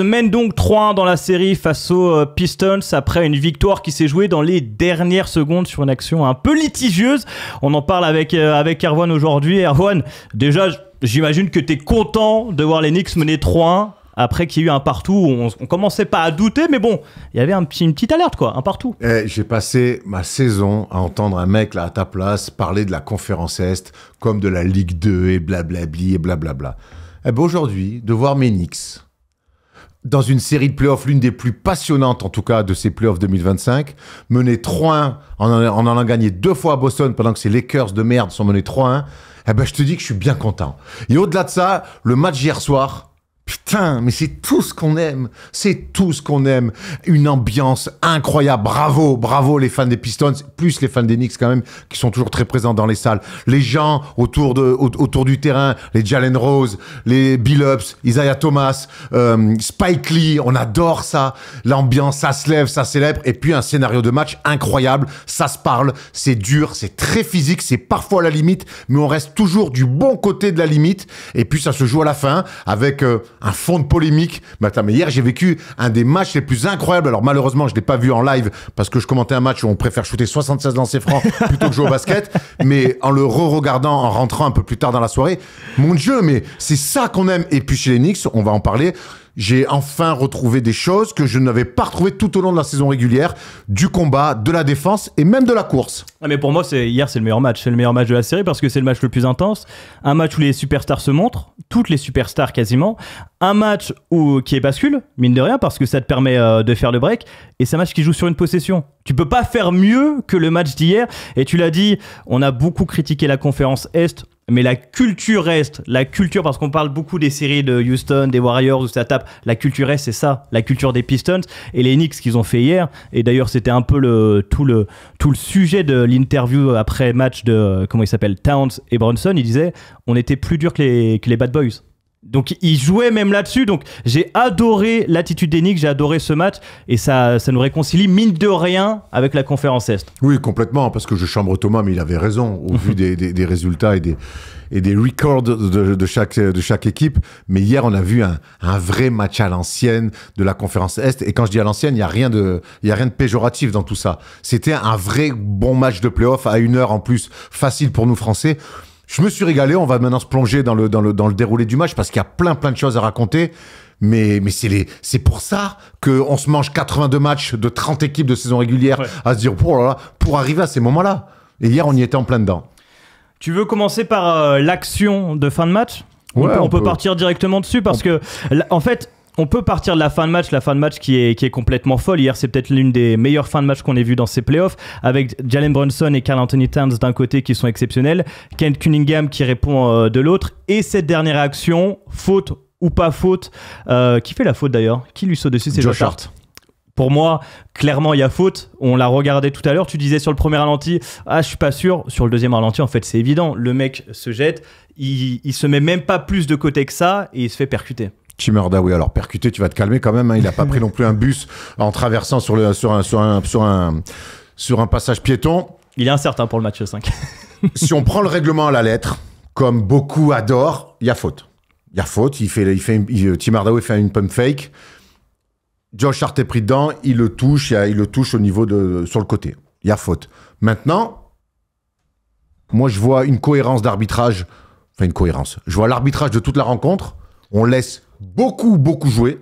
mènent donc 3-1 dans la série face aux Pistons après une victoire qui s'est jouée dans les dernières secondes sur une action un peu litigieuse. On en parle avec Erwan aujourd'hui. Erwan, déjà, j'imagine que tu es content de voir les Knicks mener 3-1 après qu'il y ait eu un partout où on commençait pas à douter, mais bon, il y avait une petite alerte, quoi, un partout. J'ai passé ma saison à entendre un mec là à ta place parler de la conférence Est comme de la Ligue 2 et blablabli et blablabla. Eh ben aujourd'hui, de voir mes Knicks dans une série de playoffs, l'une des plus passionnantes en tout cas de ces playoffs 2025, mener 3-1, en allant gagner 2 fois à Boston pendant que ces Lakers de merde sont menés 3-1, eh ben je te dis que je suis bien content. Et au-delà de ça, le match hier soir, putain, mais c'est tout ce qu'on aime. C'est tout ce qu'on aime. Une ambiance incroyable. Bravo les fans des Pistons, plus les fans des Knicks quand même, qui sont toujours très présents dans les salles. Les gens autour du terrain, les Jalen Rose, les Billups, Isaiah Thomas, Spike Lee, on adore ça. L'ambiance, ça se lève, ça célèbre. Et puis un scénario de match incroyable. Ça se parle, c'est dur, c'est très physique, c'est parfois à la limite, mais on reste toujours du bon côté de la limite. Et puis ça se joue à la fin avec un fond de polémique. Mais hier, j'ai vécu un des matchs les plus incroyables. Alors, malheureusement, je ne l'ai pas vu en live parce que je commentais un match où on préfère shooter 76 lancers francs plutôt que jouer au basket. Mais en le re-regardant, en rentrant un peu plus tard dans la soirée, mon Dieu, mais c'est ça qu'on aime. Et puis, chez les Knicks, on va en parler. J'ai enfin retrouvé des choses que je n'avais pas retrouvées tout au long de la saison régulière, du combat, de la défense et même de la course. Ah mais pour moi, hier, c'est le meilleur match. C'est le meilleur match de la série parce que c'est le match le plus intense. Un match où les superstars se montrent, toutes les superstars quasiment. Un match qui est bascule, mine de rien, parce que ça te permet de faire le break. Et c'est un match qui joue sur une possession. Tu peux pas faire mieux que le match d'hier. Et tu l'as dit, on a beaucoup critiqué la conférence Est. Mais la culture reste, parce qu'on parle beaucoup des séries de Houston, des Warriors où ça tape, la culture reste, c'est ça, la culture des Pistons et les Knicks qu'ils ont fait hier. Et d'ailleurs, c'était un peu tout le sujet de l'interview après match de, comment il s'appelle, Towns et Brunson. Il disait, on était plus dur que les Bad Boys. Donc il jouait même là-dessus, donc j'ai adoré l'attitude des Knicks, j'ai adoré ce match et ça nous réconcilie mine de rien avec la conférence Est. Oui, complètement, parce que je chambre Thomas, mais il avait raison au vu des résultats et des records de chaque équipe. Mais hier, on a vu un vrai match à l'ancienne de la conférence Est. Et quand je dis à l'ancienne, il y a rien de péjoratif dans tout ça. C'était un vrai bon match de play-off à 1 heure en plus, facile pour nous Français. Je me suis régalé, on va maintenant se plonger dans le déroulé du match parce qu'il y a plein de choses à raconter. Mais c'est pour ça qu'on se mange 82 matchs de 30 équipes de saison régulière à se dire oh là là, pour arriver à ces moments-là. Et hier, on y était en plein dedans. Tu veux commencer par l'action de fin de match ? On peut partir directement dessus parce que, en fait, on peut partir de la fin de match qui est complètement folle. Hier, c'est peut-être l'une des meilleures fins de match qu'on ait vues dans ces playoffs, avec Jalen Brunson et Karl Anthony Towns d'un côté qui sont exceptionnels, Kent Cunningham qui répond de l'autre, et cette dernière action, faute ou pas faute, qui fait la faute d'ailleurs ? Qui lui saute dessus ? C'est Josh Hart. Pour moi, clairement, il y a faute. On l'a regardé tout à l'heure. Tu disais sur le premier ralenti, je suis pas sûr. Sur le deuxième ralenti, en fait, c'est évident. Le mec se jette, il se met même pas plus de côté que ça et il se fait percuter. Tim Hardaway, alors percuté, tu vas te calmer quand même. Hein. Il n'a pas pris non plus un bus en traversant sur un passage piéton. Il est incertain pour le match 5. Si on prend le règlement à la lettre, comme beaucoup adorent, il y a faute. Il y a faute. Tim Hardaway fait une pump fake. Josh Hart est pris dedans. Il le touche au niveau sur le côté. Il y a faute. Maintenant, moi je vois une cohérence d'arbitrage. Enfin une cohérence. Je vois l'arbitrage de toute la rencontre. On laisse beaucoup jouer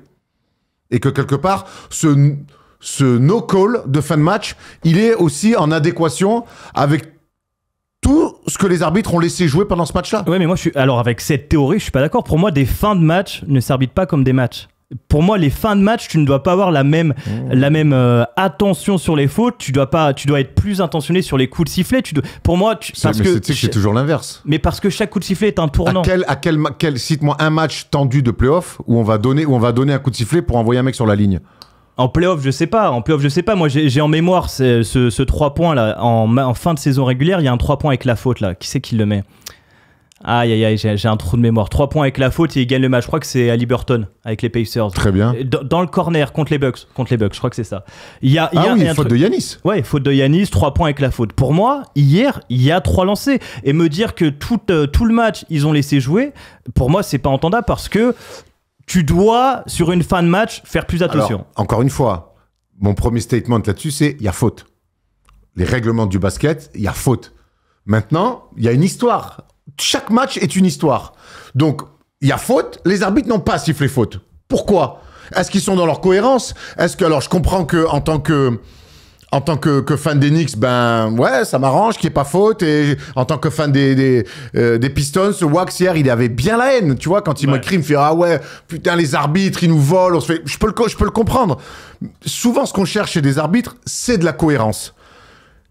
et que quelque part ce no-call de fin de match, il est aussi en adéquation avec tout ce que les arbitres ont laissé jouer pendant ce match-là. Oui, mais moi, alors avec cette théorie, je suis pas d'accord. Pour moi, des fins de match ne s'arbitrent pas comme des matchs. Pour moi, les fins de match, tu ne dois pas avoir la même attention sur les fautes. Tu dois être plus intentionné sur les coups de sifflet. Pour moi, c'est toujours l'inverse. Mais parce que chaque coup de sifflet est un tournant. Cite-moi un match tendu de play-off où on va donner un coup de sifflet pour envoyer un mec sur la ligne. En play-off, je sais pas. Moi, j'ai en mémoire ce 3 points là en fin de saison régulière. Il y a un 3 points avec la faute là. Qui c'est qui le met ? Aïe, j'ai un trou de mémoire. 3 points avec la faute et il gagne le match. Je crois que c'est Ali Burton avec les Pacers. Très bien. Dans le corner contre les Bucks. Je crois que c'est ça. Faute de Giannis. Ouais, faute de Giannis, 3 points avec la faute. Pour moi, hier, il y a 3 lancés. Et me dire que tout le match, ils ont laissé jouer, pour moi, c'est pas entendable parce que tu dois, sur une fin de match, faire plus attention. Alors, encore une fois, mon premier statement là-dessus, c'est il y a faute. Les règlements du basket, il y a faute. Maintenant, il y a une histoire. Chaque match est une histoire. Donc, il y a faute, les arbitres n'ont pas sifflé faute. Pourquoi ? Est-ce qu'ils sont dans leur cohérence ? Est-ce que, alors je comprends que en tant que fan des Knicks, ben ouais, ça m'arrange qu'il n'y ait pas faute. Et en tant que fan des Pistons, Wax hier, il avait bien la haine, tu vois, quand il m'écrit, il me fait ah ouais, putain les arbitres, ils nous volent. On se fait, je peux le comprendre. Souvent, ce qu'on cherche chez des arbitres, c'est de la cohérence.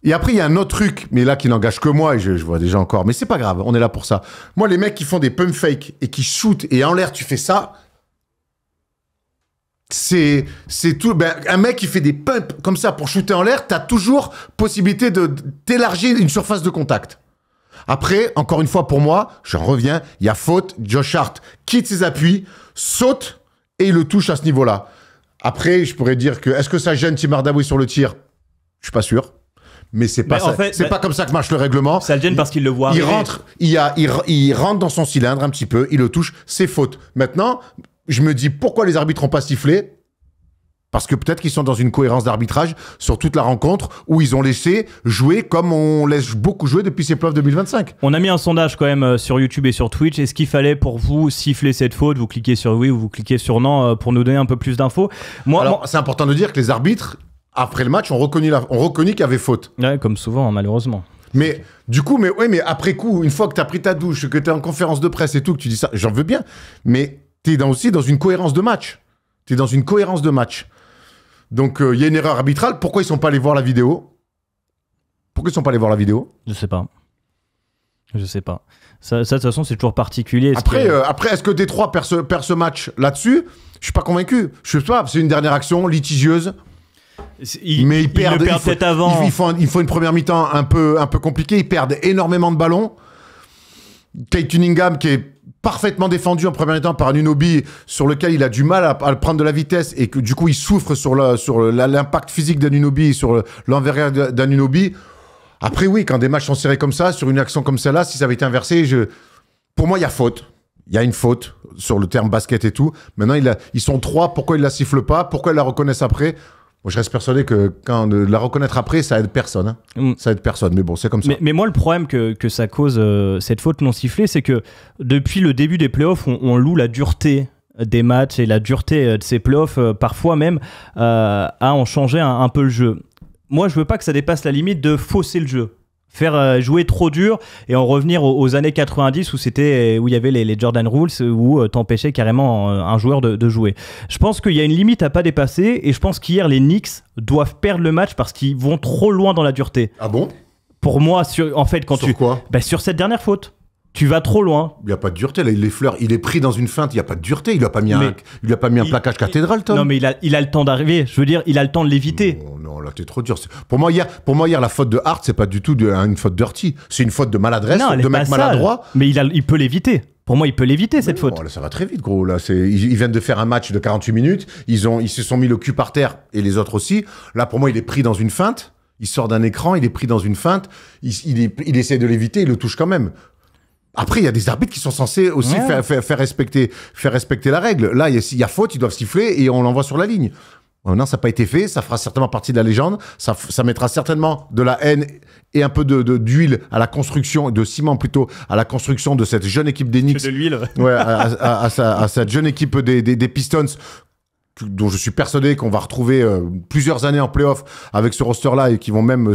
Et après, il y a un autre truc, mais là qui n'engage que moi, et je vois déjà encore, mais c'est pas grave, on est là pour ça. Moi, les mecs qui font des pump fakes et qui shootent et en l'air, tu fais ça. C'est tout. Ben, un mec qui fait des pumps comme ça pour shooter en l'air, t'as toujours possibilité d'élargir une surface de contact. Après, encore une fois, pour moi, j'en reviens, il y a faute. Josh Hart quitte ses appuis, saute et il le touche à ce niveau-là. Après, je pourrais dire que est-ce que ça gêne Tim Hardaway sur le tir ? Je suis pas sûr. Mais c'est pas ça. C'est pas comme ça que marche le règlement. Ça le gêne parce qu'il le voit. Il rentre, il rentre dans son cylindre un petit peu, il le touche, c'est faute. Maintenant, je me dis pourquoi les arbitres n'ont pas sifflé ? Parce que peut-être qu'ils sont dans une cohérence d'arbitrage sur toute la rencontre où ils ont laissé jouer comme on laisse beaucoup jouer depuis ces playoffs 2025. On a mis un sondage quand même sur YouTube et sur Twitch. Est-ce qu'il fallait pour vous siffler cette faute ? Vous cliquez sur oui ou vous cliquez sur non pour nous donner un peu plus d'infos. Alors, c'est important de dire que les arbitres, après le match, ont reconnu qu'il y avait faute. Ouais, comme souvent, malheureusement. Mais du coup, mais après coup, une fois que tu as pris ta douche, que tu es en conférence de presse et tout, que tu dis ça, j'en veux bien. Mais tu es aussi dans une cohérence de match. Tu es dans une cohérence de match. Donc, il y a une erreur arbitrale. Pourquoi ils ne sont pas allés voir la vidéo ? Je sais pas. Ça, de toute façon, c'est toujours particulier. Après, est-ce que Détroit perd ce match là-dessus ? Je suis pas convaincu. Je sais pas, c'est une dernière action litigieuse. Mais ils perdent peut-être avant. Il faut une première mi-temps un peu compliquée. Ils perdent énormément de ballons. Kate Cunningham qui est parfaitement défendu en première mi-temps par Anunoby, sur lequel il a du mal à prendre de la vitesse et que du coup il souffre sur l'impact physique d'Anunoby, sur l'envergure d'Anunoby. Après oui, quand des matchs sont serrés comme ça, sur une action comme celle-là, si ça avait été inversé, pour moi il y a faute. Il y a une faute sur le terme basket et tout. Maintenant ils sont trois, pourquoi ils la sifflent pas ? Pourquoi ils la reconnaissent après ? Moi, je reste persuadé que quand de la reconnaître après, ça aide personne. Hein. Ça aide personne, mais bon, c'est comme ça. Mais moi, le problème que ça cause, cette faute non sifflée, c'est que depuis le début des playoffs, on loue la dureté des matchs et la dureté de ces playoffs, parfois même, à en changer un peu le jeu. Moi, je veux pas que ça dépasse la limite de fausser le jeu. Faire jouer trop dur et en revenir aux années 90 où il y avait les Jordan Rules où t'empêchais carrément un joueur de jouer. Je pense qu'il y a une limite à pas dépasser et je pense qu'hier les Knicks doivent perdre le match parce qu'ils vont trop loin dans la dureté. Ah bon ? Pour moi, en fait, quoi ? Sur cette dernière faute. Tu vas trop loin. Il n'y a pas de dureté, là, il est pris dans une feinte, il n'y a pas de dureté, il lui a pas mis un plaquage cathédral, Tom. Non, mais il a le temps d'arriver, je veux dire, il a le temps de l'éviter. Non, là, t'es trop dur. Pour moi, hier, la faute de Hart, c'est pas du tout une faute dirty, c'est une faute de maladresse, de mec maladroit. Mais il peut l'éviter. Pour moi, il peut l'éviter, cette faute. Là, ça va très vite, gros. Là, ils viennent de faire un match de 48 minutes, ils se sont mis le cul par terre, et les autres aussi. Là, pour moi, il est pris dans une feinte, il sort d'un écran, il est pris dans une feinte, il essaie de l'éviter, il le touche quand même. Après, il y a des arbitres qui sont censés aussi faire respecter la règle. Là, s'il y a faute, ils doivent siffler et on l'envoie sur la ligne. Non, ça n'a pas été fait. Ça fera certainement partie de la légende. Ça mettra certainement de la haine et un peu d'huile à la construction, de ciment plutôt, à la construction de cette jeune équipe des Knicks. De l'huile. Ouais, à cette jeune équipe des Pistons, dont je suis persuadé qu'on va retrouver plusieurs années en play-off avec ce roster-là et qui vont même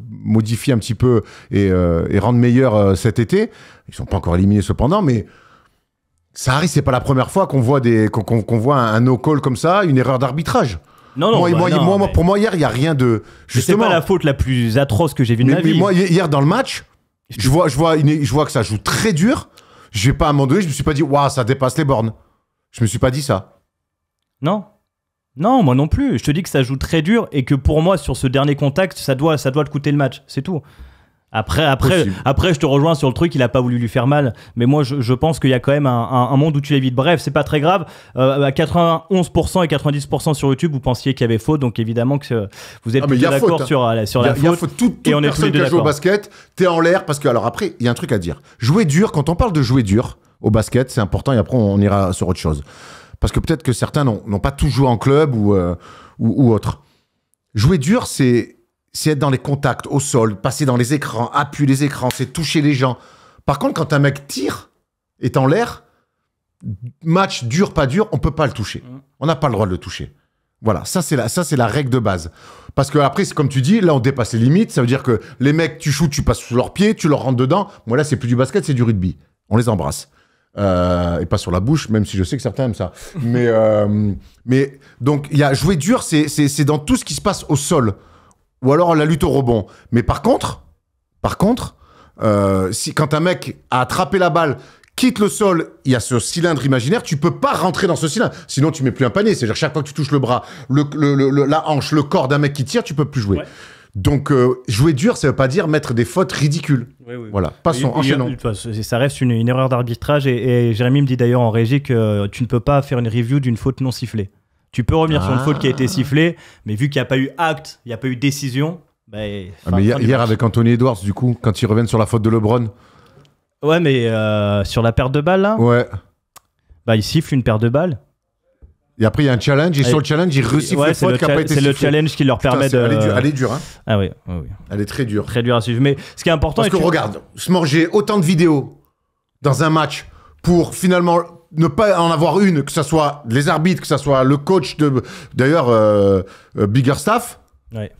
modifier un petit peu et rendre meilleur cet été. Ils sont pas encore éliminés cependant, mais ça arrive, c'est pas la première fois qu'on voit qu'on voit un no-call comme ça, une erreur d'arbitrage. Non, pour moi, hier, il n'y a rien de... Justement, c'est pas la faute la plus atroce que j'ai vue de ma vie. Mais moi, hier, dans le match, je vois que ça joue très dur. Je vais pas à un moment donné, je me suis pas dit, waouh, ça dépasse les bornes. Je me suis pas dit ça. Non, moi non plus. Je te dis que ça joue très dur et que pour moi, sur ce dernier contact, ça doit te coûter le match. C'est tout. Après, je te rejoins sur le truc, il a pas voulu lui faire mal. Mais moi, je pense qu'il y a quand même un monde où tu l'évites. Bref, c'est pas très grave. À 91% et 90% sur YouTube, vous pensiez qu'il y avait faute. Donc évidemment que vous êtes plutôt d'accord sur la faute. Il y a faute. Toute et on est personne qui a joué au basket, t'es en l'air. Parce que, alors après, il y a un truc à dire. Jouer dur, quand on parle de jouer dur au basket, c'est important. Et après, on ira sur autre chose. parce que peut-être que certains n'ont pas tout joué en club ou autre. Jouer dur, c'est être dans les contacts, au sol, passer dans les écrans, appuyer les écrans, c'est toucher les gens. Par contre, quand un mec tire, est en l'air, match dur, pas dur, on peut pas le toucher. On n'a pas le droit de le toucher. Voilà, ça c'est la règle de base. Parce que après, c'est comme tu dis, là on dépasse les limites. Ça veut dire que les mecs, tu shoots, tu passes sous leurs pieds, tu leur rentres dedans. Moi là, c'est plus du basket, c'est du rugby. On les embrasse. Et pas sur la bouche, même si je sais que certains aiment ça. Mais donc, il y a jouer dur, c'est dans tout ce qui se passe au sol. Ou alors la lutte au rebond. Mais par contre, si quand un mec a attrapé la balle, quitte le sol, il y a ce cylindre imaginaire, tu peux pas rentrer dans ce cylindre. Sinon, tu mets plus un panier. C'est-à-dire, chaque fois que tu touches le bras, la hanche, le corps d'un mec qui tire, tu peux plus jouer. Ouais. Donc, jouer dur, ça veut pas dire mettre des fautes ridicules. Oui. Voilà, passons, enchaînons. Ça reste une erreur d'arbitrage et Jérémy me dit d'ailleurs en régie que tu ne peux pas faire une review d'une faute non sifflée. Tu peux revenir sur une faute qui a été sifflée, mais vu qu'il n'y a pas eu acte, il n'y a pas eu décision... mais hier avec Anthony Edwards, du coup, quand ils reviennent sur la faute de LeBron... Ouais, mais sur la perte de balle, là, ouais. Il siffle une perte de balle. Et après, il y a un challenge, et sur le challenge, ils resifflent les fautes qui n'ont pas été sifflées. C'est le challenge qui leur permet de... Elle est dure, hein. Ah oui. Elle est très dure. Très dure à suivre. Mais ce qui est important... Parce que regarde, se manger autant de vidéos dans un match pour finalement ne pas en avoir une, que ce soit les arbitres, que ce soit le coach de... D'ailleurs, Biggerstaff. Ouais.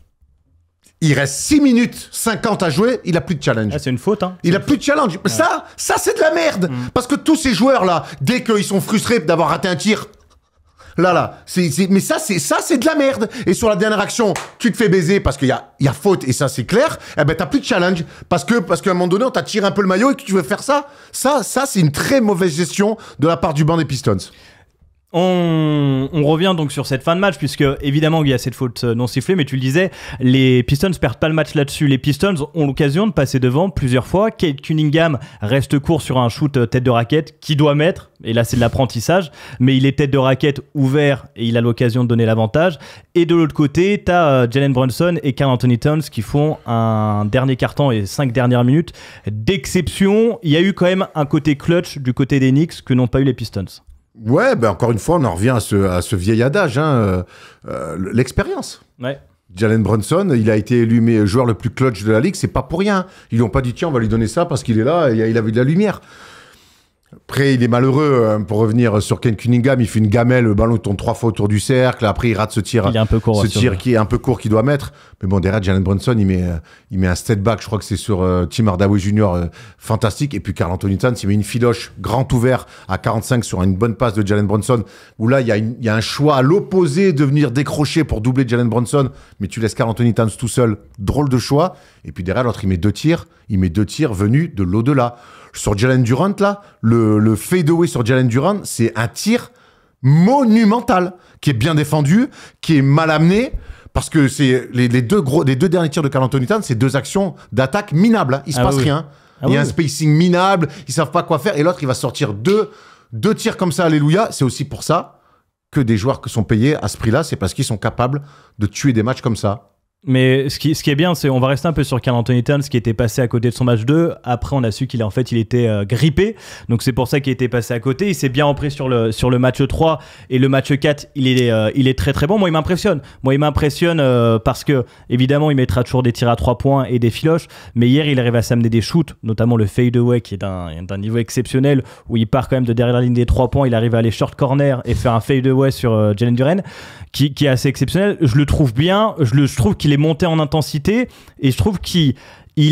Il reste 6 minutes 50 à jouer, il a plus de challenge. Ah, c'est une faute, hein. Il a plus de challenge. Ouais. Ça c'est de la merde. Parce que tous ces joueurs-là, dès qu'ils sont frustrés d'avoir raté un tir, mais ça, c'est de la merde. Et sur la dernière action, tu te fais baiser parce qu'il y a faute, et ça, c'est clair. Eh ben, t'as plus de challenge. Parce qu'à un moment donné, on t'a tiré un peu le maillot et que tu veux faire ça. Ça, c'est une très mauvaise gestion de la part du banc des Pistons. On revient donc sur cette fin de match, puisque évidemment il y a cette faute non sifflée, mais tu le disais, les Pistons perdent pas le match là-dessus. Les Pistons ont l'occasion de passer devant plusieurs fois. Kate Cunningham reste court sur un shoot tête de raquette qui doit mettre, et là c'est de l'apprentissage, mais il est tête de raquette ouvert et il a l'occasion de donner l'avantage. Et de l'autre côté, t'as Jalen Brunson et Karl Anthony Towns qui font un dernier quart-temps et 5 dernières minutes d'exception. Il y a eu quand même un côté clutch du côté des Knicks que n'ont pas eu les Pistons. Ouais, encore une fois, on en revient à ce vieil adage, hein, l'expérience. Ouais. Jalen Brunson, il a été élu joueur le plus clutch de la ligue, c'est pas pour rien. Ils lui ont pas dit, tiens, on va lui donner ça parce qu'il est là et il avait de la lumière. Après, il est malheureux, pour revenir sur Kate Cunningham, il fait une gamelle, le ballon tourne 3 fois autour du cercle, après il rate ce tir, il est un peu court, qui est un peu court qu'il doit mettre. Mais bon, derrière, Jalen Brunson, il met un step back, je crois que c'est sur Tim Hardaway Jr., fantastique. Et puis Karl Anthony Towns, il met une filoche grand ouvert à 45 sur une bonne passe de Jalen Brunson, où là, il y a un choix à l'opposé de venir décrocher pour doubler Jalen Brunson, mais tu laisses Karl Anthony Towns tout seul, drôle de choix. Et puis derrière, l'autre, il met 2 tirs venus de l'au-delà. Sur Jalen Durant, là, le fadeaway sur Jalen Durant, c'est un tir monumental, qui est bien défendu, qui est mal amené, parce que c'est les deux derniers tirs de Karl Anthony Towns, c'est 2 actions d'attaque minables. Hein. Il se passe rien. Il y a un spacing minable, ils savent pas quoi faire, et l'autre, il va sortir deux tirs comme ça, alléluia. C'est aussi pour ça que des joueurs qui sont payés à ce prix-là, c'est parce qu'ils sont capables de tuer des matchs comme ça. Mais ce qui est bien, c'est on va rester un peu sur Karl Anthony Towns qui était passé à côté de son match 2. Après, on a su qu'il était grippé. Donc, c'est pour ça qu'il était passé à côté. Il s'est bien repris sur le match 3 et le match 4. Il est très très bon. Moi, il m'impressionne parce que, évidemment, il mettra toujours des tirs à 3 points et des filoches. Mais hier, il arrive à s'amener des shoots, notamment le fadeaway qui est d'un niveau exceptionnel où il part quand même de derrière la ligne des 3 points. Il arrive à aller short corner et faire un fadeaway sur Jalen Duren qui est assez exceptionnel. Je le trouve bien. Je trouve qu'il est monté en intensité et je trouve qu'il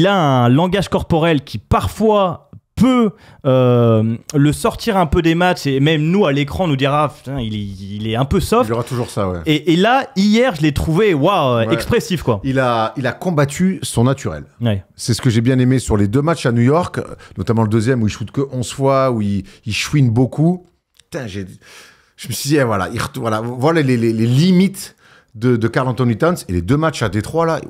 a un langage corporel qui parfois peut le sortir un peu des matchs et même nous à l'écran nous dira il est un peu soft. Il y aura toujours ça, ouais. Et là hier je l'ai trouvé expressif quoi. Il a combattu son naturel. Ouais. C'est ce que j'ai bien aimé sur les 2 matchs à New York, notamment le deuxième où il shoot que 11 fois, où il chouine beaucoup. Putain, je me suis dit voilà les limites de Karl Anthony Towns. Et les 2 matchs à Détroit là,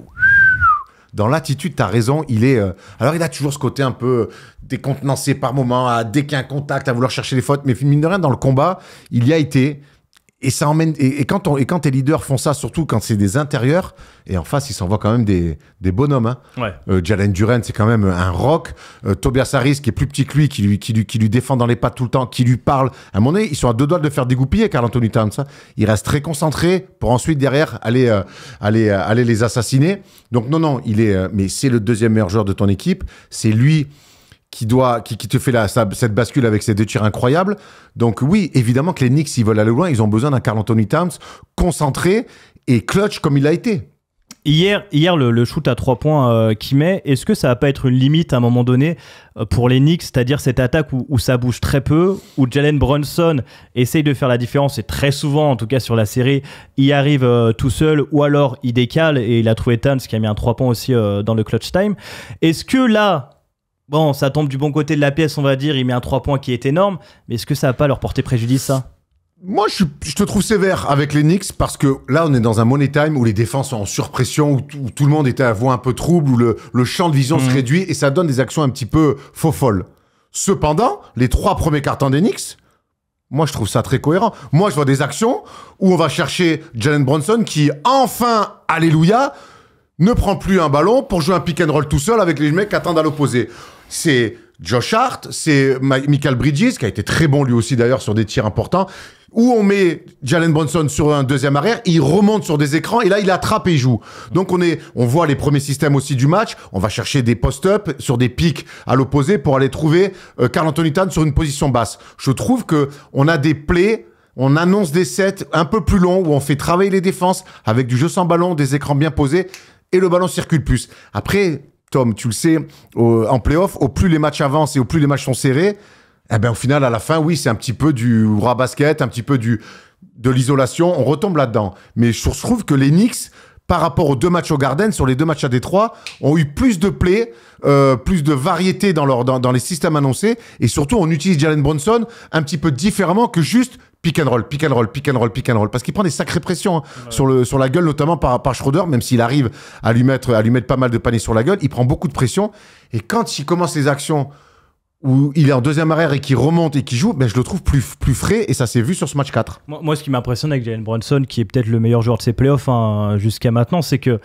dans l'attitude, t'as raison, il est alors il a toujours ce côté un peu décontenancé par moment, dès qu'il y a un contact à vouloir chercher les fautes, mais mine de rien dans le combat il y a été, Et ça emmène, et quand tes leaders font ça, surtout quand c'est des intérieurs, et en face, ils s'envoient quand même des bonhommes, hein. Ouais. Jalen Duren, c'est quand même un rock. Tobias Harris, qui est plus petit que lui, qui lui défend dans les pattes tout le temps, qui lui parle. À un moment donné, ils sont à deux doigts de le faire dégoupiller, Karl Anthony Towns, hein. Il reste très concentré pour ensuite, derrière, aller les assassiner. Donc, non, mais c'est le deuxième meilleur joueur de ton équipe. C'est lui qui te fait cette bascule avec ses 2 tirs incroyables. Donc oui, évidemment que les Knicks, s'ils veulent aller loin, ils ont besoin d'un Karl Anthony Towns concentré et clutch comme il a été. Hier le shoot à 3 points qu'il met, est-ce que ça va pas être une limite à un moment donné pour les Knicks, c'est-à-dire cette attaque où ça bouge très peu, où Jalen Brunson essaye de faire la différence, et très souvent, en tout cas sur la série, il arrive tout seul, ou alors il décale, et il a trouvé Towns qui a mis un 3 points aussi dans le clutch time. Est-ce que là, bon, ça tombe du bon côté de la pièce, on va dire, il met un 3 points qui est énorme, mais est-ce que ça va pas leur porter préjudice, ça ? Moi, je te trouve sévère avec les Knicks parce que là, on est dans un money time où les défenses sont en surpression, où tout le monde est à voix un peu trouble, où le champ de vision se réduit et ça donne des actions un petit peu faux-folles. Cependant, les 3 premiers cartons des Knicks, moi, je trouve ça très cohérent. Moi, je vois des actions où on va chercher Jalen Brunson qui, enfin, alléluia, ne prend plus un ballon pour jouer un pick and roll tout seul avec les mecs qui attendent à l'opposé. C'est Josh Hart, c'est Michael Bridges, qui a été très bon lui aussi d'ailleurs sur des tirs importants, où on met Jalen Brunson sur un deuxième arrière, il remonte sur des écrans et là il attrape et il joue. Donc on voit les premiers systèmes aussi du match, on va chercher des post-up sur des pics à l'opposé pour aller trouver Karl Anthony Towns sur une position basse. Je trouve que on a des plays, on annonce des sets un peu plus longs où on fait travailler les défenses avec du jeu sans ballon, des écrans bien posés et le ballon circule plus. Après, Tom, tu le sais, en play-off, au plus les matchs avancent et au plus les matchs sont serrés, eh ben, au final, à la fin, oui, c'est un petit peu du roi basket, un petit peu de l'isolation. On retombe là-dedans. Mais je trouve que les Knicks, par rapport aux 2 matchs au Garden, sur les 2 matchs à Détroit, ont eu plus de plays, plus de variété dans les systèmes annoncés. Et surtout, on utilise Jalen Brunson un petit peu différemment que juste pick and roll, pick and roll, pick and roll, pick and roll. Parce qu'il prend des sacrées pressions, hein, sur la gueule, notamment par Schroeder, même s'il arrive à lui mettre pas mal de paniers sur la gueule. Il prend beaucoup de pression. Et quand il commence les actions où il est en deuxième arrière et qui remonte et qui joue, ben je le trouve plus frais et ça s'est vu sur ce match 4. Moi, ce qui m'impressionne avec Jalen Brunson, qui est peut-être le meilleur joueur de ses playoffs jusqu'à maintenant, c'est que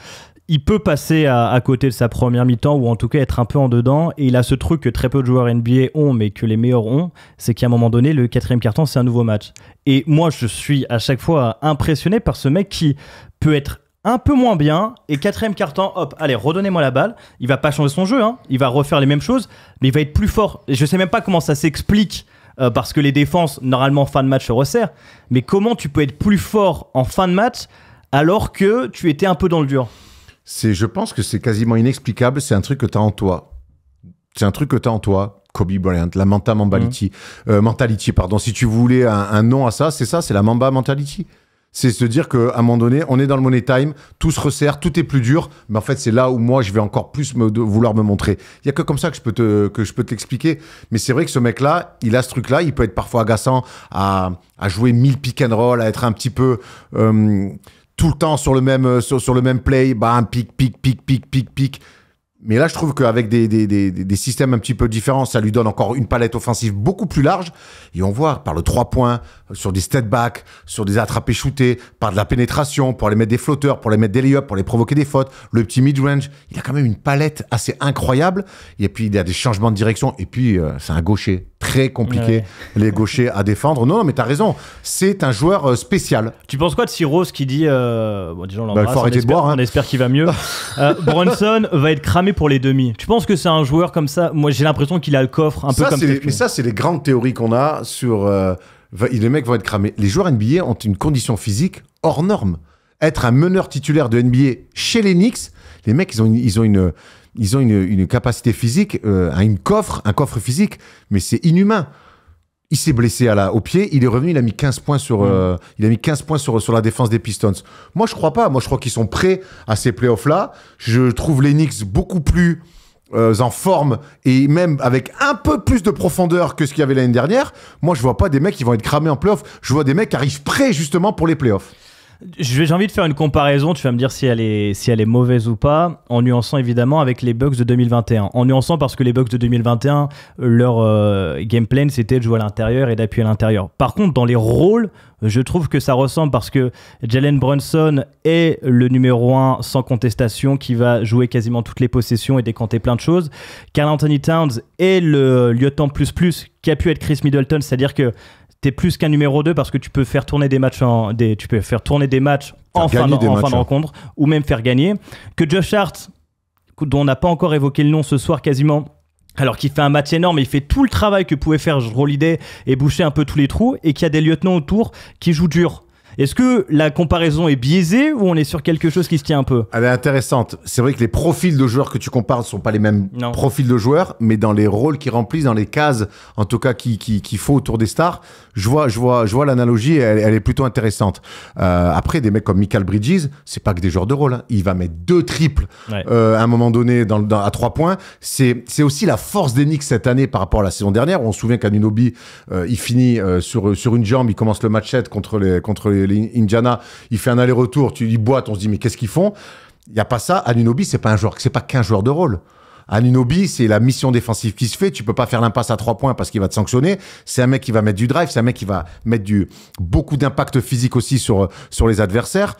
il peut passer à côté de sa première mi-temps ou en tout cas être un peu en dedans, et il a ce truc que très peu de joueurs NBA ont mais que les meilleurs ont, c'est qu'à un moment donné le 4e quart-temps c'est un nouveau match. Et moi je suis à chaque fois impressionné par ce mec qui peut être un peu moins bien, et 4e quart-temps, hop, allez, redonnez-moi la balle. Il va pas changer son jeu, hein. Il va refaire les mêmes choses, mais il va être plus fort. Et je sais même pas comment ça s'explique, parce que les défenses, normalement, fin de match se resserrent. Mais comment tu peux être plus fort en fin de match alors que tu étais un peu dans le dur ? Je pense que c'est quasiment inexplicable. C'est un truc que tu as en toi. Kobe Bryant, la Mamba mentality. Si tu voulais un nom à ça, c'est la Mamba mentality. C'est se dire qu'à un moment donné, on est dans le money time, tout se resserre, tout est plus dur, mais en fait, c'est là où moi, je vais encore plus vouloir me montrer. Il n'y a que comme ça que je peux te l'expliquer. Mais c'est vrai que ce mec-là, il a ce truc-là, il peut être parfois agaçant à jouer 1000 pick and roll, à être un petit peu tout le temps sur le même play, bam, pick. Mais là, je trouve qu'avec des systèmes un petit peu différents, ça lui donne encore une palette offensive beaucoup plus large. Et on voit par le 3 points, sur des step back, sur des attrapés shootés, par de la pénétration, pour les mettre des flotteurs, pour les mettre des lay-ups, pour les provoquer des fautes, le petit mid-range. Il a quand même une palette assez incroyable. Et puis, il y a des changements de direction. Et puis, c'est un gaucher. Très compliqué, les gauchers à défendre. Non, mais t'as raison. C'est un joueur spécial. Tu penses quoi de Cyrose qui dit... bon, déjà, on l'embrasse, il faut arrêter de boire. On espère qu'il va mieux. Brunson va être cramé pour les demi. Tu penses que c'est un joueur comme ça ? Moi, j'ai l'impression qu'il a le coffre un peu comme ça. Mais ça, c'est les grandes théories qu'on a sur... les mecs vont être cramés. Les joueurs NBA ont une condition physique hors norme. Être un meneur titulaire de NBA chez les Knicks, les mecs, ils ont une capacité physique, un coffre physique, mais c'est inhumain. Il s'est blessé au pied, il est revenu, il a mis 15 points sur la défense des Pistons. Moi, je crois pas. Moi, je crois qu'ils sont prêts à ces playoffs-là. Je trouve les Knicks beaucoup plus en forme et même avec un peu plus de profondeur que ce qu'il y avait l'année dernière. Moi, je vois pas des mecs qui vont être cramés en playoffs. Je vois des mecs qui arrivent prêts justement pour les playoffs. J'ai envie de faire une comparaison, tu vas me dire si elle est mauvaise ou pas, en nuançant évidemment avec les Bucks de 2021. En nuançant parce que les Bucks de 2021, leur game plan, c'était de jouer à l'intérieur et d'appuyer à l'intérieur. Par contre, dans les rôles, je trouve que ça ressemble parce que Jalen Brunson est le numéro 1 sans contestation qui va jouer quasiment toutes les possessions et décanter plein de choses. Karl Anthony Towns est le lieutenant plus qui a pu être Chris Middleton, c'est-à-dire que t'es plus qu'un numéro 2 parce que tu peux faire tourner des matchs tu peux faire tourner des matchs en fin de rencontre ou même faire gagner. Que Josh Hart, dont on n'a pas encore évoqué le nom ce soir quasiment, alors qu'il fait un match énorme, il fait tout le travail que pouvait faire Jrue Holiday et boucher un peu tous les trous, et qu'il y a des lieutenants autour qui jouent dur. Est-ce que la comparaison est biaisée ou on est sur quelque chose qui se tient un peu? Elle est intéressante. C'est vrai que les profils de joueurs que tu compares ne sont pas les mêmes profils de joueurs, mais dans les rôles qu'ils remplissent, dans les cases, en tout cas, qu'il faut autour des stars, je vois l'analogie, elle est plutôt intéressante. Après, des mecs comme Mikal Bridges, c'est pas que des joueurs de rôle. Hein. Il va mettre 2 triples à un moment donné à 3 points. C'est aussi la force des Knicks cette année par rapport à la saison dernière. On se souvient qu'Anunoby, il finit sur une jambe, il commence le match 7 contre les Indiana, il fait un aller-retour, il boite, on se dit mais qu'est-ce qu'ils font? Il n'y a pas ça. Anunoby, c'est pas qu'un joueur de rôle. Anunoby, c'est la mission défensive qui se fait. Tu peux pas faire l'impasse à 3 points parce qu'il va te sanctionner. C'est un mec qui va mettre du drive, c'est un mec qui va mettre beaucoup d'impact physique aussi sur les adversaires.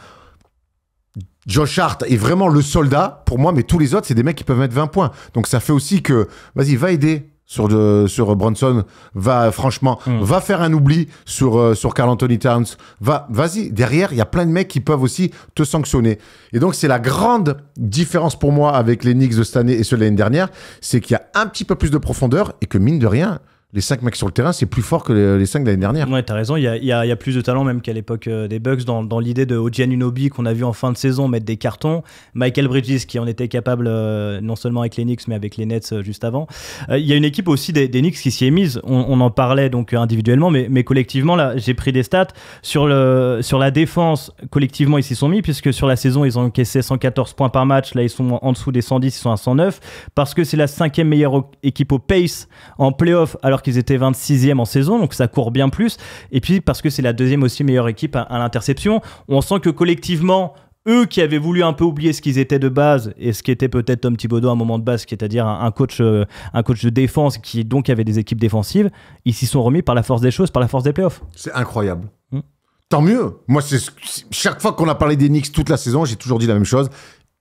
Josh Hart est vraiment le soldat pour moi, mais tous les autres, c'est des mecs qui peuvent mettre 20 points. Donc ça fait aussi que, vas-y, va aider sur Brunson, va faire un oubli sur Karl Anthony Towns, vas-y, derrière il y a plein de mecs qui peuvent aussi te sanctionner. Et donc c'est la grande différence pour moi avec les Knicks de cette année et ceux de l'année dernière, c'est qu'il y a un petit peu plus de profondeur et que mine de rien, les 5 mecs sur le terrain, c'est plus fort que les 5 de l'année dernière. Ouais, t'as raison, il y a plus de talent même qu'à l'époque des Bucks dans l'idée de OG Anunoby qu'on a vu en fin de saison mettre des cartons, Michael Bridges qui en était capable non seulement avec les Knicks mais avec les Nets juste avant. Il y a une équipe aussi des Knicks qui s'y est mise, on en parlait donc individuellement mais collectivement là j'ai pris des stats sur la défense, collectivement ils s'y sont mis puisque sur la saison ils ont encaissé 114 points par match, là ils sont en dessous des 110, ils sont à 109 parce que c'est la 5e meilleure équipe au pace en playoff alors qu'ils étaient 26e en saison, donc ça court bien plus. Et puis parce que c'est la 2e aussi meilleure équipe à l'interception. On sent que collectivement, eux qui avaient voulu un peu oublier ce qu'ils étaient de base et ce qu'était peut-être Tom Thibodeau à un moment de base, c'est-à-dire un coach de défense qui donc avait des équipes défensives, ils s'y sont remis par la force des choses, par la force des playoffs. C'est incroyable. Tant mieux. Moi, chaque fois qu'on a parlé des Knicks toute la saison, j'ai toujours dit la même chose.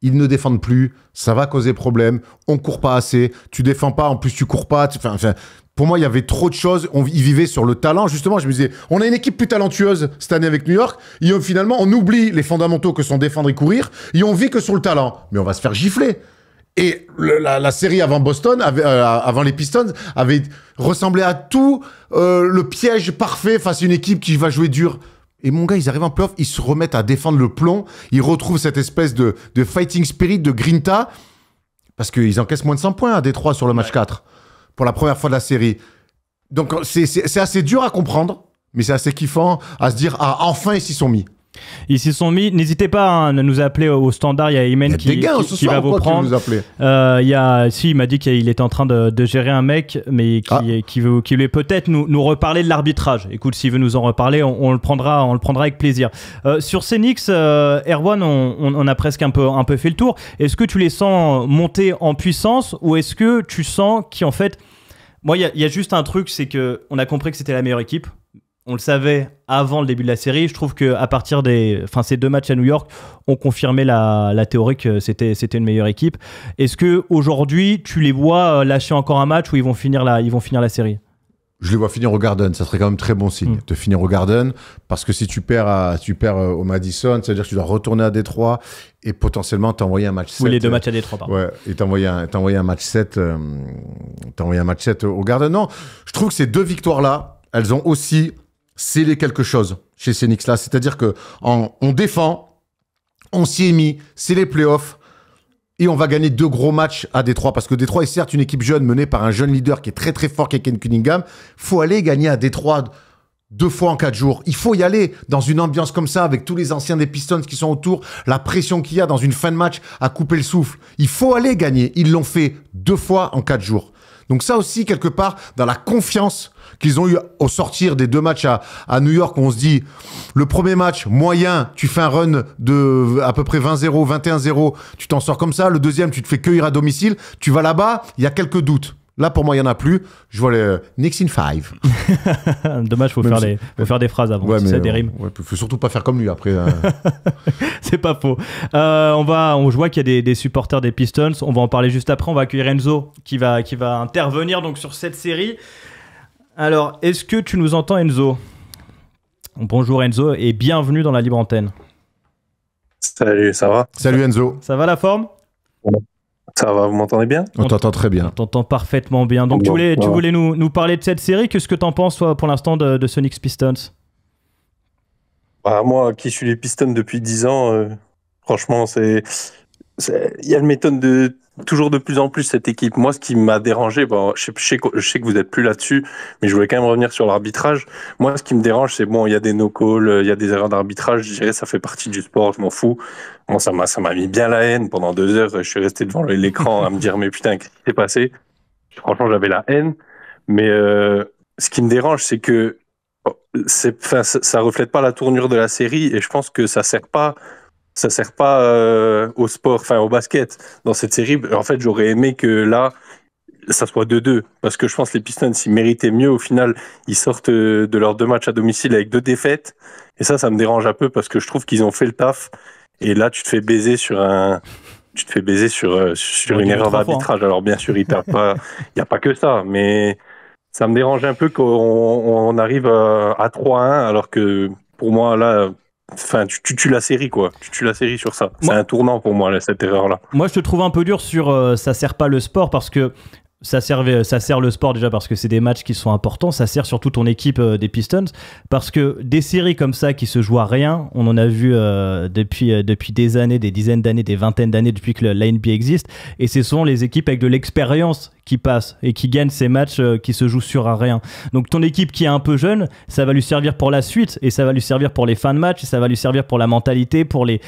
Ils ne défendent plus, ça va causer problème, on court pas assez, tu défends pas, en plus tu cours pas. Pour moi, il y avait trop de choses. Ils vivaient sur le talent. Justement, je me disais, on a une équipe plus talentueuse cette année avec New York. Et finalement, on oublie les fondamentaux que sont défendre et courir. Et on vit que sur le talent. Mais on va se faire gifler. Et la série avant Boston, avant les Pistons, avait ressemblé à tout le piège parfait face à une équipe qui va jouer dur. Et mon gars, ils arrivent en playoff, ils se remettent à défendre le plomb. Ils retrouvent cette espèce de fighting spirit, de grinta. Parce qu'ils encaissent moins de 100 points à Détroit sur le match 4. Pour la première fois de la série. Donc, c'est assez dur à comprendre, mais c'est assez kiffant à se dire, ah, enfin, ils s'y sont mis. Ils s'y sont mis. N'hésitez pas à nous appeler au standard. Il y a Imen qui va vous prendre. Il m'a dit qu'il était en train de gérer un mec, mais qui voulait peut-être nous reparler de l'arbitrage. Écoute, s'il veut nous en reparler, on le prendra avec plaisir. Sur ces Knicks, Erwan, on a presque un peu fait le tour. Est-ce que tu les sens monter en puissance ou est-ce que tu sens qu'en fait, moi, il y a juste un truc, c'est que on a compris que c'était la meilleure équipe. On le savait avant le début de la série. Je trouve qu'à partir ces 2 matchs à New York ont confirmé la théorie que c'était une meilleure équipe. Est-ce qu'aujourd'hui, tu les vois lâcher encore un match où ils vont finir la série? Je les vois finir au Garden. Ça serait quand même très bon signe de finir au Garden. Parce que si tu perds au Madison, ça veut dire que tu dois retourner à Détroit et potentiellement t'envoyer un match 7. Oui, les 2 matchs à Détroit, pardon. Ouais, et t'envoyer un match 7 au Garden. Non, je trouve que ces 2 victoires-là, elles ont aussi sceller quelque chose chez ces Knicks-là. C'est-à-dire qu'on défend, on s'y est mis, c'est les playoffs, et on va gagner 2 gros matchs à Détroit. Parce que Détroit est certes une équipe jeune menée par un jeune leader qui est très très fort, qui est Ken Cunningham. Il faut aller gagner à Détroit 2 fois en 4 jours. Il faut y aller dans une ambiance comme ça, avec tous les anciens des Pistons qui sont autour, la pression qu'il y a dans une fin de match à couper le souffle. Il faut aller gagner. Ils l'ont fait 2 fois en 4 jours. Donc ça aussi, quelque part, dans la confiance qu'ils ont eu au sortir des 2 matchs à New York, où on se dit, le premier match, moyen, tu fais un run de à peu près 20-0, 21-0, tu t'en sors comme ça. Le deuxième, tu te fais cueillir à domicile. Tu vas là-bas, il y a quelques doutes. Là, pour moi, il n'y en a plus. Je vois les Knicks in 5. Dommage, faut faire des phrases avant. Ouais, mais, des rimes. Ouais, faut surtout pas faire comme lui après. C'est pas faux. Je vois qu'il y a des supporters des Pistons. On va en parler juste après. On va accueillir Enzo qui va intervenir donc sur cette série. Alors, est-ce que tu nous entends, Enzo? Bonjour Enzo et bienvenue dans la Libre Antenne. Salut, ça va? Salut Enzo. Ça va la forme? Ça va, vous m'entendez bien? On t'entend très bien. On t'entend parfaitement bien. Donc tu voulais nous parler de cette série. Qu'est-ce que t'en penses toi pour l'instant de Sonics Pistons? Moi qui suis les Pistons depuis 10 ans, franchement, il y a le m'étonne de toujours de plus en plus cette équipe. Moi, ce qui m'a dérangé, je sais que vous n'êtes plus là-dessus, mais je voulais quand même revenir sur l'arbitrage. Moi, ce qui me dérange, c'est il y a des no-calls, il y a des erreurs d'arbitrage. Je dirais, ça fait partie du sport, je m'en fous. Moi, ça m'a mis bien la haine pendant 2 heures. Je suis resté devant l'écran à me dire, mais putain, qu'est-ce qui s'est passé? Franchement, j'avais la haine. Mais ce qui me dérange, c'est que ça reflète pas la tournure de la série, et je pense que ça sert pas au sport, enfin au basket dans cette série. En fait, j'aurais aimé que là, ça soit 2-2, parce que je pense que les Pistons, s'ils méritaient mieux, au final, ils sortent de leurs 2 matchs à domicile avec 2 défaites, et ça me dérange un peu, parce que je trouve qu'ils ont fait le taf, et là, tu te fais baiser sur une erreur d'arbitrage. Alors bien sûr, il n'y a pas que ça, mais ça me dérange un peu qu'on arrive à 3-1, alors que pour moi, là, tu tues la série, quoi. Tu tues la série sur ça. C'est un tournant pour moi, là, cette erreur-là. Moi, je te trouve un peu dur sur ça sert pas le sport, parce que ça sert le sport déjà parce que c'est des matchs qui sont importants. Ça sert surtout ton équipe des Pistons, parce que des séries comme ça qui se jouent à rien, on en a vu depuis des années, des dizaines d'années, des vingtaines d'années depuis que la NBA existe, et c'est souvent les équipes avec de l'expérience qui passent et qui gagnent ces matchs qui se jouent sur à rien. Donc ton équipe qui est un peu jeune, ça va lui servir pour la suite, et ça va lui servir pour les fins de match, et ça va lui servir pour la mentalité, pour les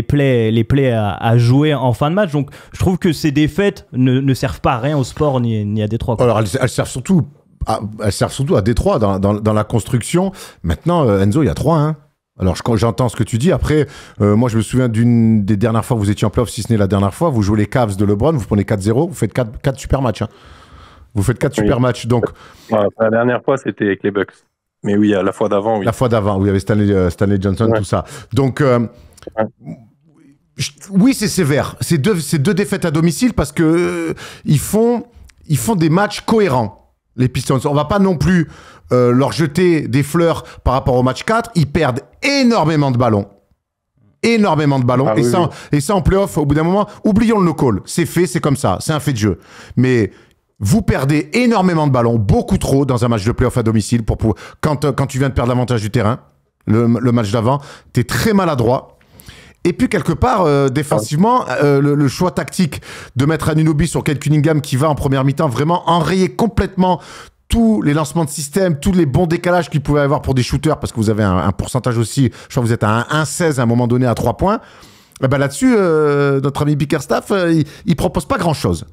plays à jouer en fin de match. Donc je trouve que ces défaites ne servent pas à rien au sport ni à Détroit, quoi. Alors elles servent surtout à Détroit dans la construction. Maintenant, Enzo, il y a 3-1. Alors, j'entends ce que tu dis. Après, moi, je me souviens d'une des dernières fois où vous étiez en playoff, si ce n'est la dernière fois. Vous jouez les Cavs de LeBron, vous prenez 4-0, vous faites 4 super matchs. Hein. Vous faites 4 super matchs. Donc... la dernière fois, c'était avec les Bucks. Mais oui, la fois d'avant, oui. La fois d'avant, où il y avait Stanley Johnson, tout ça. Donc, oui, c'est sévère. C'est deux défaites à domicile, parce que ils font des matchs cohérents, les Pistons. On va pas non plus leur jeter des fleurs par rapport au match 4. Ils perdent énormément de ballons. Ah, et ça, en playoff, au bout d'un moment, oublions le no-call. C'est fait, c'est comme ça. C'est un fait de jeu. Mais vous perdez énormément de ballons, beaucoup trop, dans un match de playoff à domicile. Quand tu viens de perdre l'avantage du terrain, le match d'avant, tu es très maladroit. Et puis, quelque part, défensivement, le choix tactique de mettre Anunoby sur Kate Cunningham, qui va en première mi-temps vraiment enrayer complètement tous les lancements de système, tous les bons décalages qu'il pouvait avoir pour des shooters, parce que vous avez un pourcentage aussi, je crois que vous êtes à 1,16 à un moment donné à 3 points. Et ben là-dessus, notre ami Bickerstaff, il propose pas grand-chose.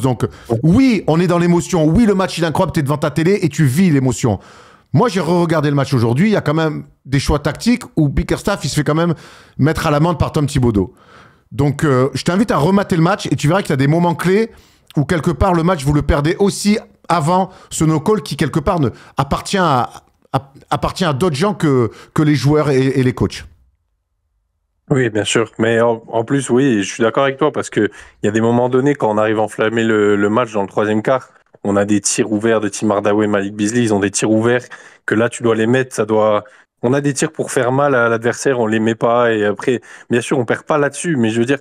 Donc, oui, on est dans l'émotion. Oui, le match, il est incroyable, tu es devant ta télé et tu vis l'émotion. Moi, j'ai re-regardé le match aujourd'hui. Il y a quand même des choix tactiques où Bickerstaff, il se fait quand même mettre à l'amende par Tom Thibodeau. Donc, je t'invite à remater le match, et tu verras qu'il y a des moments clés où, quelque part, le match, vous le perdez aussi avant ce no-call qui, quelque part, appartient à d'autres gens que les joueurs et les coachs. Oui, bien sûr. Mais en plus, oui, je suis d'accord avec toi, parce qu'il y a des moments donnés, quand on arrive à enflammer le match dans le troisième quart, on a des tirs ouverts de Tim Hardaway, Malik Beasley, ils ont des tirs ouverts que là, tu dois les mettre, on a des tirs pour faire mal à l'adversaire, on les met pas, et après, bien sûr, on perd pas là-dessus, mais je veux dire,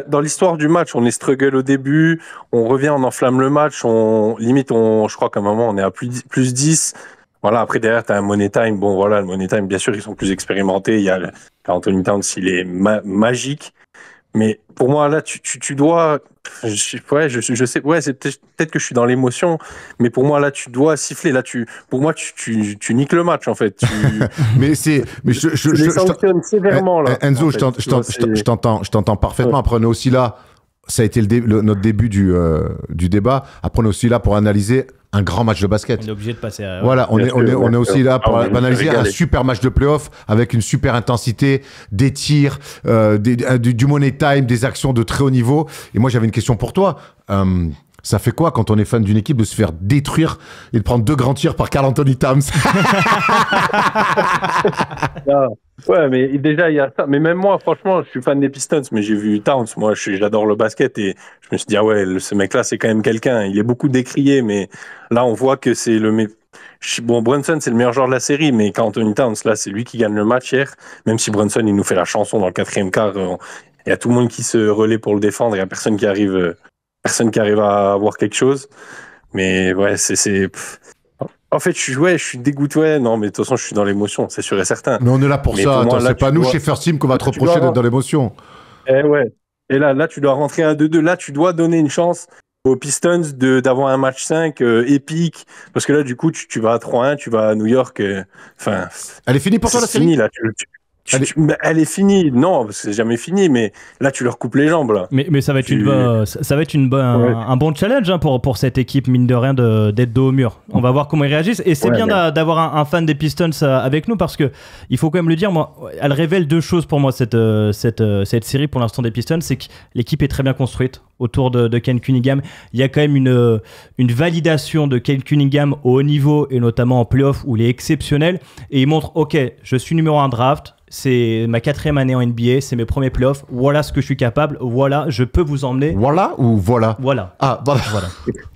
dans l'histoire du match, on est struggle au début, on revient, on enflamme le match, je crois qu'à un moment, on est à plus 10. Voilà, après, derrière, tu as un Money Time. Bon, voilà, le Money Time, bien sûr, ils sont plus expérimentés. Il y a Anthony Towns, il est magique. Mais pour moi, là, tu dois... je sais, ouais, c'est peut-être que je suis dans l'émotion, mais pour moi, là, tu dois siffler. Là, pour moi, tu niques le match, en fait. Mais je les sanctionne sévèrement, là. Enzo, je t'entends parfaitement. Ouais. Après, on est aussi là ça a été notre début du débat. Après, on est aussi là pour analyser un grand match de basket. On est obligé de passer à... Voilà, on est aussi là pour analyser un super match de playoff avec une super intensité, des tirs, du money time, des actions de très haut niveau. Et moi, j'avais une question pour toi. Ça fait quoi quand on est fan d'une équipe de se faire détruire et de prendre 2 grands tirs par Karl Anthony Towns? Ouais, mais déjà, il y a ça. Mais même moi, franchement, je suis fan des Pistons, mais j'ai vu Towns. Moi, j'adore le basket et je me suis dit, ah ouais, ce mec-là, c'est quand même quelqu'un. Il est beaucoup décrié, mais là, on voit que c'est Bon, Brunson, c'est le meilleur joueur de la série, mais Karl Anthony Towns, là, c'est lui qui gagne le match hier. Même si Brunson, il nous fait la chanson dans le 4e quart, il y a tout le monde qui se relaie pour le défendre, il n'y a personne qui arrive à avoir quelque chose. Mais ouais, en fait, je suis dégoûté. Ouais, non, mais de toute façon, je suis dans l'émotion, c'est sûr et certain. Mais on est là pour mais ça. Pour moi, c'est pas nous, chez First Team, qu'on va te reprocher d'être dans l'émotion. Ouais. Et là, tu dois rentrer à 2-2. Là, tu dois donner une chance aux Pistons d'avoir un match 5 épique. Parce que là, du coup, tu vas à 3-1, tu vas à New York. Enfin, elle est finie pour toi, la série? C'est fini, là. Elle est finie, non, parce que c'est jamais fini, mais là tu leur coupes les jambes là. Mais ça va être un bon challenge pour cette équipe, mine de rien, d'être dos au mur. On va voir comment ils réagissent. Et c'est bien d'avoir un fan des Pistons avec nous, parce que il faut quand même le dire, moi, elle révèle 2 choses pour moi, cette série pour l'instant des Pistons. C'est que l'équipe est très bien construite autour de Cade Cunningham. Il y a quand même une validation de Cade Cunningham au haut niveau, et notamment en playoff où il est exceptionnel. Et il montre, ok, je suis numéro 1 draft. C'est ma 4e année en NBA, c'est mes premiers playoffs. Voilà ce que je suis capable. Voilà, je peux vous emmener. Voilà ou voilà? Voilà. Ah, voilà.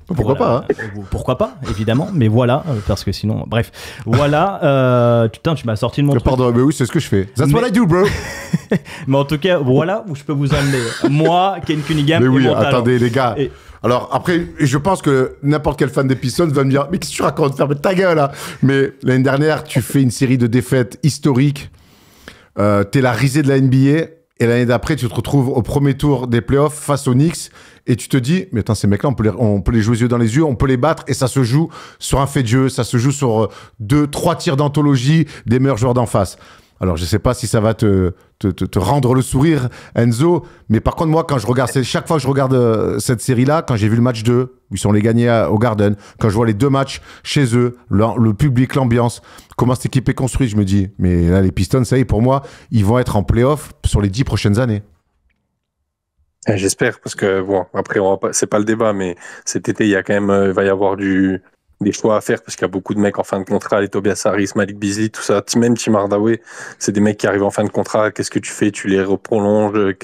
Pourquoi pas, hein? Pourquoi pas, évidemment. Mais voilà, parce que sinon, bref. Voilà. Putain, tu m'as sorti de mon truc. Pardon, mais oui, c'est ce que je fais. That's what I do, bro. Mais en tout cas, voilà où je peux vous emmener. Moi, Cade Cunningham. Mais oui, mon attendez, les gars. Et... Alors après, je pense que n'importe quel fan des Pistons va me dire, mais qu'est-ce que tu racontes? Ferme ta gueule, là. Mais l'année dernière, tu fais une série de défaites historiques. T'es la risée de la NBA, et l'année d'après, tu te retrouves au premier tour des playoffs face aux Knicks, et tu te dis, mais attends, ces mecs-là, on peut les jouer les yeux dans les yeux, on peut les battre, et ça se joue sur un fait de jeu, ça se joue sur 2-3 tirs d'anthologie des meilleurs joueurs d'en face. Alors, je sais pas si ça va te rendre le sourire, Enzo, mais par contre, moi, chaque fois que je regarde cette série-là, quand j'ai vu le match 2, où ils sont allés gagner au Garden, quand je vois les 2 matchs chez eux, le public, l'ambiance, comment cette équipe est construite, je me dis, mais là, les Pistons, ça y est, pour moi, ils vont être en play-off sur les 10 prochaines années. J'espère, parce que, bon, après, c'est pas le débat, mais cet été, il va y avoir des choix à faire, parce qu'il y a beaucoup de mecs en fin de contrat, les Tobias Harris, Malik Beasley, tout ça, même Tim Hardaway, c'est des mecs qui arrivent en fin de contrat. Qu'est-ce que tu fais? Tu les reprolonges? Eux,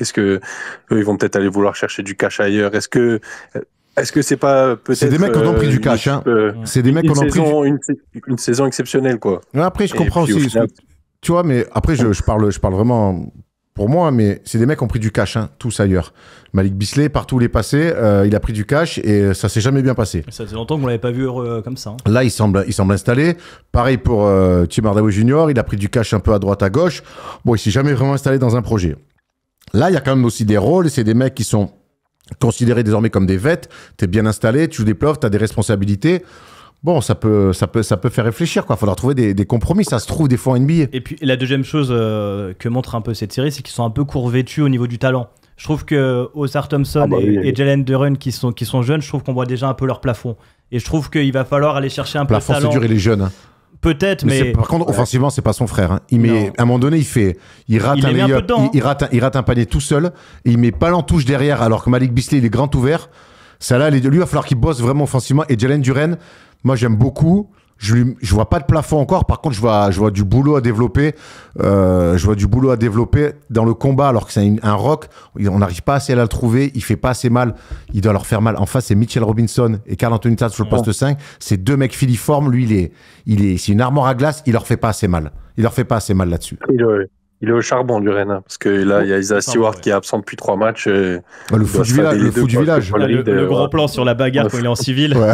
ils vont peut-être aller vouloir chercher du cash ailleurs. Est-ce que c'est pas peut-être... C'est des mecs qui ont pris du cash, hein. C'est des mecs qui ont pris une saison exceptionnelle, quoi. Après, je comprends aussi. Final... Tu vois, mais après, je parle vraiment pour moi, mais c'est des mecs qui ont pris du cash, hein, tous ailleurs. Malik Beasley, partout où il est passé, il a pris du cash et ça s'est jamais bien passé. Ça faisait longtemps qu'on l'avait pas vu heureux comme ça. Hein. Là, il semble installé. Pareil pour Tim Hardaway Jr., il a pris du cash un peu à droite, à gauche. Bon, il s'est jamais vraiment installé dans un projet. Là, il y a quand même aussi des rôles, et c'est des mecs qui sont considérés désormais comme des vets. T'es bien installé, tu joues des playoffs, t'as des responsabilités. Bon, ça peut faire réfléchir, quoi. Faudra trouver des compromis. Ça se trouve des fois en NBA. Et puis, la deuxième chose que montre un peu cette série, c'est qu'ils sont un peu court-vêtus au niveau du talent. Je trouve que Oscar Thompson et Jalen Duren qui sont jeunes, je trouve qu'on voit déjà un peu leur plafond. Et je trouve qu'il va falloir aller chercher un peu de talent. Plafond, c'est dur, il est jeune. Hein. Peut-être, mais... Par contre, offensivement, c'est pas son frère. Hein. À un moment donné, il rate un layup, il rate un panier tout seul, et il met pas l'entouche derrière, alors que Malik Beasley, il est grand ouvert. Ça là, lui, il va falloir qu'il bosse vraiment offensivement. Et Jalen Duren, moi, j'aime beaucoup. Je vois pas de plafond encore. Par contre, je vois du boulot à développer. Dans le combat, alors que c'est un rock. On n'arrive pas assez à le trouver. Il fait pas assez mal. Il doit leur faire mal. En face, c'est Mitchell Robinson et Karl Anthony Towns sur le poste 5. C'est 2 mecs filiformes. Lui, c'est une armoire à glace. Il leur fait pas assez mal. Là-dessus. Il est au charbon, Duren, hein, parce que là, il y a Isaiah Stewart qui est absent depuis 3 matchs. Le fou du village. Le gros plan sur la bagarre quand il est en civil. Ouais.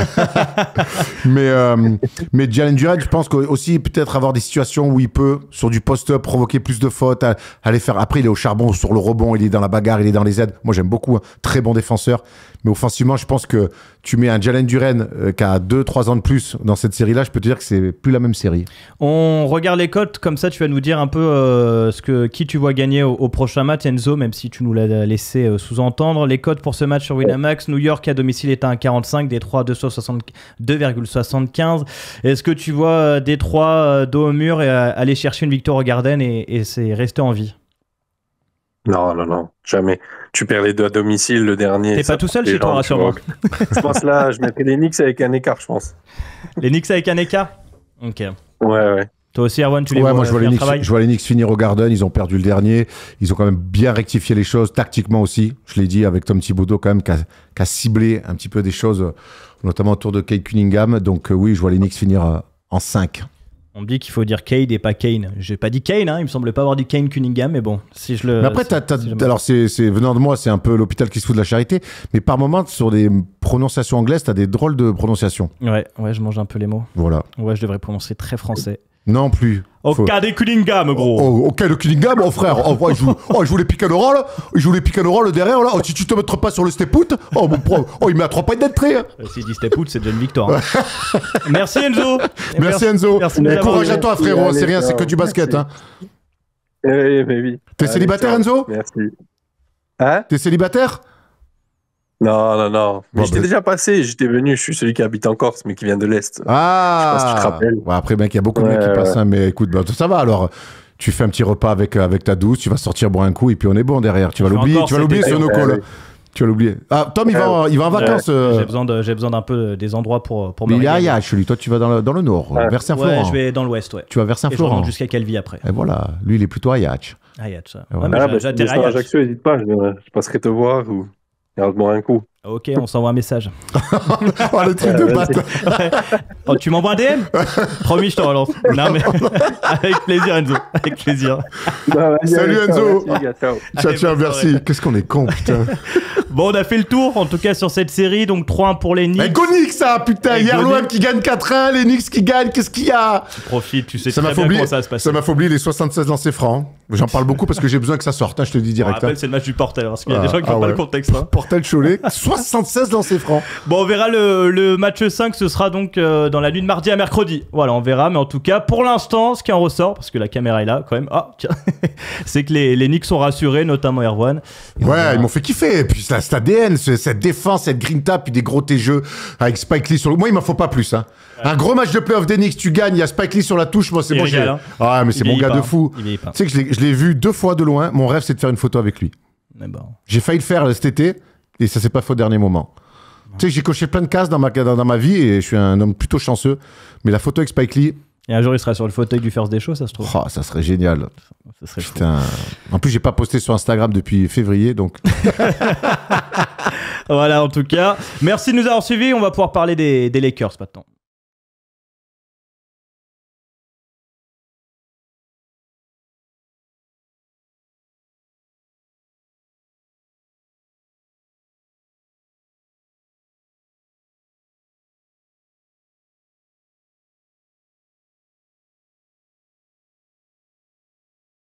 mais Jalen Duren, je pense qu'aussi peut-être avoir des situations où il peut, sur du post-up, provoquer plus de fautes, aller faire. Après, il est au charbon sur le rebond, il est dans la bagarre, il est dans les aides. Moi, j'aime beaucoup, hein. Très bon défenseur. Mais offensivement, je pense que tu mets un Jalen Duren qui a 2-3 ans de plus dans cette série-là, je peux te dire que c'est plus la même série. On regarde les cotes, comme ça tu vas nous dire un peu qui tu vois gagner au prochain match, Enzo, même si tu nous l'as laissé sous-entendre. Les cotes pour ce match sur Winamax, New York à domicile est à 1,45, Détroit 2,75. Est-ce que tu vois Détroit dos au mur et aller chercher une victoire au Garden et c'est rester en vie? Non, jamais. Tu perds les deux à domicile, le dernier. T'es pas tout seul chez toi, rassure-moi. Je pense là, je mettrais les Knicks avec un écart, je pense. Les Knicks avec un écart? Ok. Ouais. Toi aussi, Erwan, tu les Ouais, vois moi je vois les Knicks finir au Garden, ils ont perdu le dernier, ils ont quand même bien rectifié les choses, tactiquement aussi, je l'ai dit, avec Tom Thibodeau quand même, qui a ciblé un petit peu des choses, notamment autour de Cade Cunningham, donc oui, je vois les Knicks finir en 5. On me dit qu'il faut dire Cade et pas Kane. J'ai pas dit Kane, hein. Il me semble pas avoir dit Kane Cunningham, mais bon, si je le. Mais après, alors c'est venant de moi, c'est un peu l'hôpital qui se fout de la charité, mais par moments, sur des prononciations anglaises, t'as des drôles de prononciations. Ouais, je mange un peu les mots. Voilà. Ouais, je devrais prononcer très français. Non plus. Cade Cunningham, gros. Cade Cunningham, mon frère. Il joue les pick and roll. Il joue les pick and roll derrière, là. Si tu te mettrais pas sur le step out, il met à 3 points d'entrée. S'il dit step out, c'est déjà une victoire. Hein. Merci Enzo. Merci Enzo. Courage à toi, frérot. C'est rien, c'est que du basket. Hein. Oui. T'es célibataire, Enzo? Merci. Hein? T'es célibataire? Non. Mais j'étais déjà passé, j'étais venu, je suis celui qui habite en Corse, mais qui vient de l'Est. Ah! Je sais pas si tu te rappelles. Ouais, après, mec, il y a beaucoup de mecs qui passent, hein, mais écoute, ça va alors. Tu fais un petit repas avec ta douce, tu vas sortir boire un coup, et puis on est bon derrière. Tu vas l'oublier sur nos calls. Tu vas l'oublier. Ah, Tom, il va en vacances. J'ai besoin d'un peu des endroits pour me Mais il y a Yacht, lui. Toi, tu vas dans le nord, vers Saint-Florent. Ouais, je vais dans l'ouest, ouais. Tu vas vers Saint-Florent. Et je rentre jusqu'à Calvi après. Et voilà. Lui, il est plutôt à Yacht. À Yacht, ça. J'atterris à Ajaccio, n'hésite pas, je passerai te voir ou regarde-moi un coup. Ok, on s'envoie un message. Oh, le truc de batte. Oh, tu m'envoies un DM? Promis, je te relance. Non, mais avec plaisir, Enzo. Avec plaisir. Salut, Enzo. Merci, ciao, merci. Qu'est-ce qu'on est con, putain. Bon, on a fait le tour, en tout cas, sur cette série. Donc, 3-1 pour les Knicks. Et go Knicks, ça, putain. Hier, l'OM qui gagne 4-1, les Knicks qui gagnent. Qu'est-ce qu'il y a? Tu profites, tu sais très bien comment ça va se passer. Ça m'a fait oublier les 76 lancers francs. J'en parle beaucoup parce que j'ai besoin que ça sorte, hein, je te le dis direct. Rappelle, c'est le match du Portel, parce qu'il y a des gens qui n'ont pas le contexte. Hein. Portel-Cholet, 76 lancers francs. Bon, on verra le match 5, ce sera donc dans la nuit de mardi à mercredi. Voilà, on verra, mais en tout cas, pour l'instant, ce qui en ressort, parce que la caméra est là quand même, c'est que les Knicks sont rassurés, notamment Erwan. Ouais, ils m'ont fait kiffer. Et puis cet ADN, cette défense, cette grinta, puis des gros jeux avec Spike Lee sur le... Moi, il m'en faut pas plus. Hein. Ouais. Un gros match de playoff des Knicks, tu gagnes, il y a Spike Lee sur la touche, moi c'est bon. Hein. Ah, mais c'est mon gars de fou. Tu sais que je l'ai vu 2 fois de loin. Mon rêve, c'est de faire une photo avec lui. Bon. J'ai failli le faire cet été et ça s'est pas fait au dernier moment. Tu sais que j'ai coché plein de cases dans ma vie et je suis un homme plutôt chanceux. Mais la photo avec Spike Lee... Et un jour, il sera sur le fauteuil du First Day Show, ça se trouve. Oh, ça serait génial. Ça serait putain. En plus, j'ai pas posté sur Instagram depuis février, donc... Voilà, en tout cas. Merci de nous avoir suivis. On va pouvoir parler des Lakers maintenant.